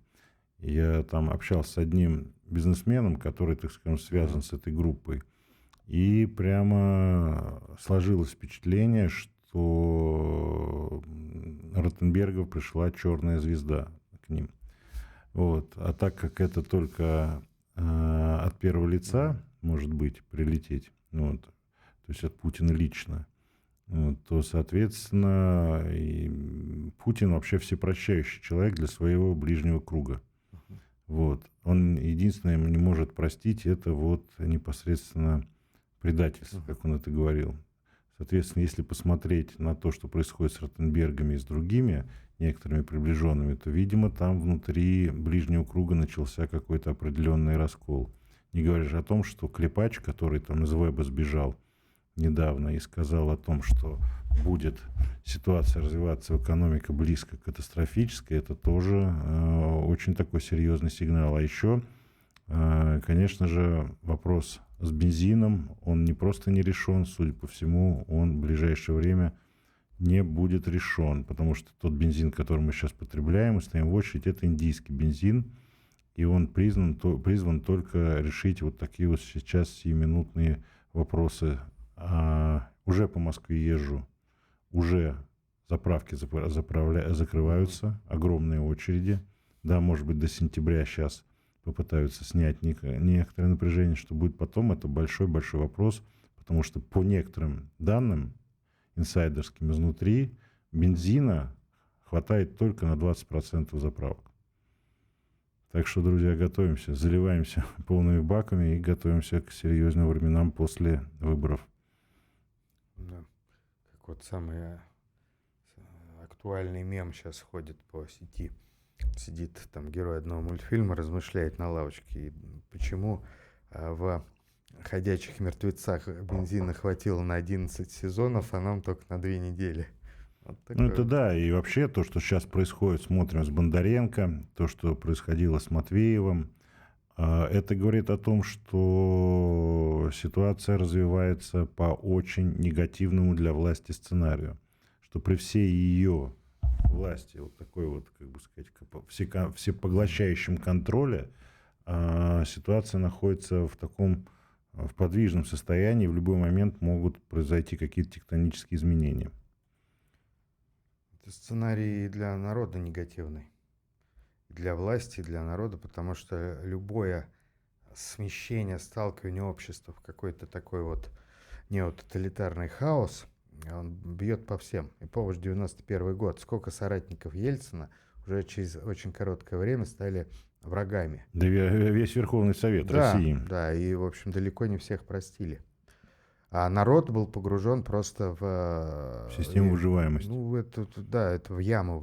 S2: Я там общался с одним бизнесменом, который, так скажем, связан с этой группой. И прямо сложилось впечатление, что Ротенбергов пришла черная звезда к ним. Вот. А так как это только от первого лица может быть прилететь, вот, то есть от Путина лично, вот, то, соответственно, и Путин вообще всепрощающий человек для своего ближнего круга. Вот. Он единственное не может простить это вот непосредственно предательство, как он это говорил. Соответственно, если посмотреть на то, что происходит с Ротенбергами и с другими некоторыми приближенными, то, видимо, там внутри ближнего круга начался какой-то определенный раскол. Не говоря же о том, что Клепач, который там из Веба сбежал недавно и сказал о том, что будет ситуация развиваться в экономике близко к катастрофической, это тоже очень такой серьезный сигнал. А еще, конечно же, вопрос с бензином, он не просто не решен, судя по всему, он в ближайшее время не будет решен, потому что тот бензин, который мы сейчас потребляем и стоим в очередь, это индийский бензин, и он призван только решить вот такие вот сейчас сиюминутные вопросы. Уже по Москве езжу, уже заправки закрываются, огромные очереди. Да, может быть, до сентября сейчас попытаются снять некоторое напряжение, что будет потом, это большой-большой вопрос, потому что по некоторым данным, инсайдерским изнутри, бензина хватает только на 20% заправок. Так что, друзья, готовимся, заливаемся полными баками и готовимся к серьезным временам после выборов.
S1: Да. Как вот самый актуальный мем сейчас ходит по сети. Сидит там герой одного мультфильма, размышляет на лавочке. И почему в «Ходячих мертвецах» бензина хватило на 11 сезонов, а нам только на 2 недели. Вот
S2: ну это да, и вообще то, что сейчас происходит, смотрим с Бондаренко, то, что происходило с Матвеевым, это говорит о том, что ситуация развивается по очень негативному для власти сценарию. Что при всей ее власти, вот такой вот, как бы сказать, всепоглощающем контроле, ситуация находится в подвижном состоянии, в любой момент могут произойти какие-то тектонические изменения.
S1: Это сценарий для народа негативный. Для власти, для народа, потому что любое смещение, сталкивание общества в какой-то такой вот неототалитарный хаос, он бьет по всем. И помнишь, 91 год, сколько соратников Ельцина уже через очень короткое время стали врагами.
S2: Да весь Верховный Совет России.
S1: Да, и, в общем, далеко не всех простили. А народ был погружен просто в
S2: систему выживаемости.
S1: Ну, это в яму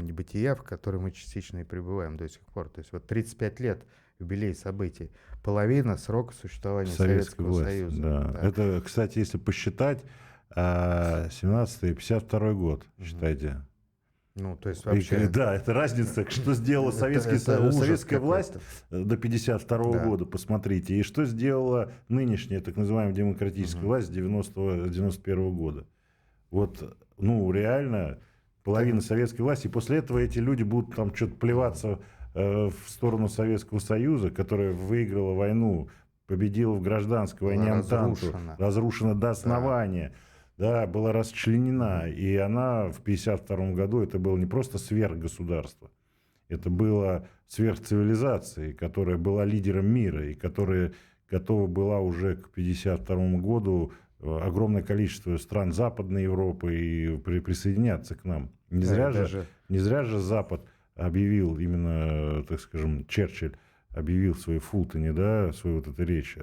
S1: небытия, в которой мы частично и пребываем до сих пор. То есть вот 35 лет юбилей событий, половина срока существования Советского Союза.
S2: Да. Это, кстати, если посчитать, 17-й, 52 год, считайте.
S1: Ну, то есть вообще...
S2: Да, это разница, что сделала советская власть до 52 года, посмотрите, и что сделала нынешняя так называемая демократическая власть с 91 года. Вот, ну, реально, половина советской власти, и после этого эти люди будут там что-то плеваться в сторону Советского Союза, которая выиграла войну, победила в гражданской войне Антанту, разрушена до основания. Да, была расчленена, и она в 1952 году, это было не просто сверхгосударство, это было сверхцивилизация, которая была лидером мира, и которая готова была уже к 1952 году огромное количество стран Западной Европы и присоединяться к нам. Не зря же Запад объявил, именно, так скажем, Черчилль объявил в своей Фултоне, да, свою вот эту речь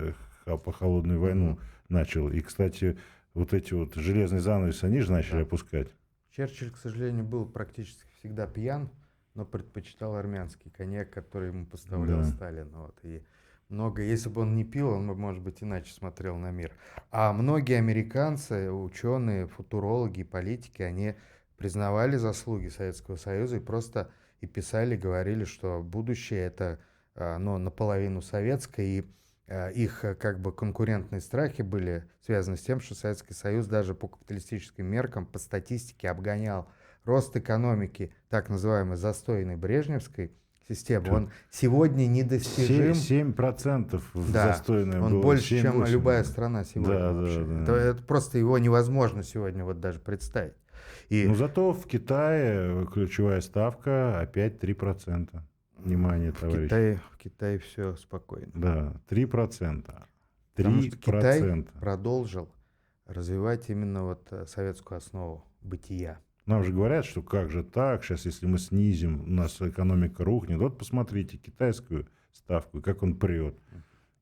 S2: по холодную войну начал. И, кстати, вот эти вот железный занавес, они же начали
S1: Да.
S2: опускать.
S1: Черчилль, к сожалению, был практически всегда пьян, но предпочитал армянский коньяк, который ему поставлял
S2: Да.
S1: Сталин. Вот. И если бы он не пил, он бы, может быть, иначе смотрел на мир. А многие американцы, ученые, футурологи, политики, они признавали заслуги Советского Союза и просто и писали, говорили, что будущее это наполовину советское, и их как бы конкурентные страхи были связаны с тем, что Советский Союз даже по капиталистическим меркам, по статистике обгонял рост экономики так называемой застойной брежневской системы. Он сегодня недостижим.
S2: 7%
S1: Да,
S2: застойное
S1: он
S2: было.
S1: больше,
S2: 7-8,
S1: чем любая
S2: да.
S1: страна сегодня
S2: Да,
S1: вообще.
S2: да,
S1: Это,
S2: да.
S1: это просто его невозможно сегодня вот даже представить. И
S2: Но зато в Китае ключевая ставка опять 3%. Внимание,
S1: в
S2: товарищи.
S1: Китае все спокойно.
S2: Да, 3%.
S1: Потому что Китай
S2: 3%.
S1: продолжил развивать именно вот советскую основу бытия.
S2: Нам же говорят, что как же так, сейчас если мы снизим, у нас экономика рухнет. Вот посмотрите китайскую ставку, и как он прет,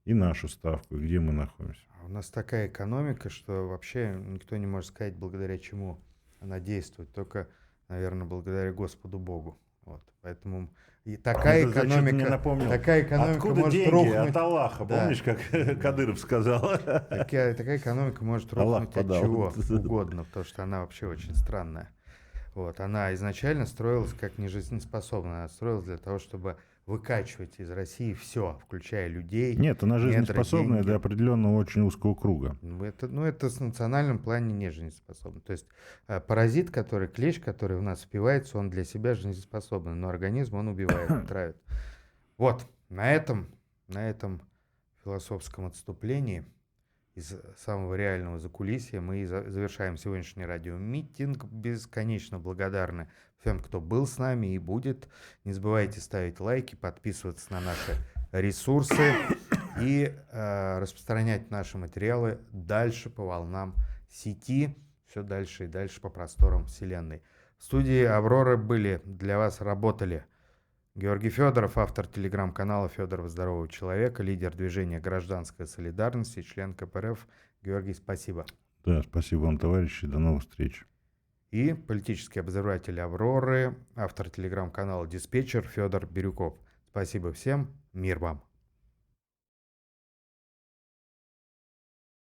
S2: и нашу ставку, и где мы находимся.
S1: У нас такая экономика, что вообще никто не может сказать, благодаря чему она действует, только, наверное, благодаря Господу Богу. Вот. Поэтому и такая
S2: Это зачем-то мне
S1: экономика,
S2: напомнил.
S1: такая экономика
S2: Откуда
S1: может
S2: деньги?
S1: рухнуть.
S2: От Аллаха.
S1: Да.
S2: Помнишь, как Кадыров сказал?
S1: Такая экономика может
S2: Аллах
S1: рухнуть от
S2: подал.
S1: чего угодно, потому что она вообще очень странная. Вот. Она изначально строилась как нежизнеспособная. Она строилась для того, чтобы выкачивать из России все, включая людей.
S2: Нет, она
S1: недра,
S2: жизнеспособная
S1: деньги.
S2: до определенного очень узкого круга.
S1: Это в национальном плане не жизнеспособно. То есть паразит, клещ, который в нас впивается, он для себя жизнеспособен, но организм он убивает, травит. Вот, на этом философском отступлении из самого реального закулисья мы и завершаем сегодняшний радиомитинг. Бесконечно благодарны всем, кто был с нами и будет. Не забывайте ставить лайки, подписываться на наши ресурсы и распространять наши материалы дальше по волнам сети, все дальше и дальше по просторам вселенной. В студии «Авроры» для вас работали Георгий Федоров, автор телеграм-канала «Федорова здорового человека», лидер движения «Гражданская солидарность» и член КПРФ. Георгий, спасибо.
S2: Да, спасибо вам, товарищи, до новых встреч.
S1: И политический обозреватель «Авроры», автор телеграм-канала «Диспетчер» Федор Бирюков. Спасибо всем, мир вам.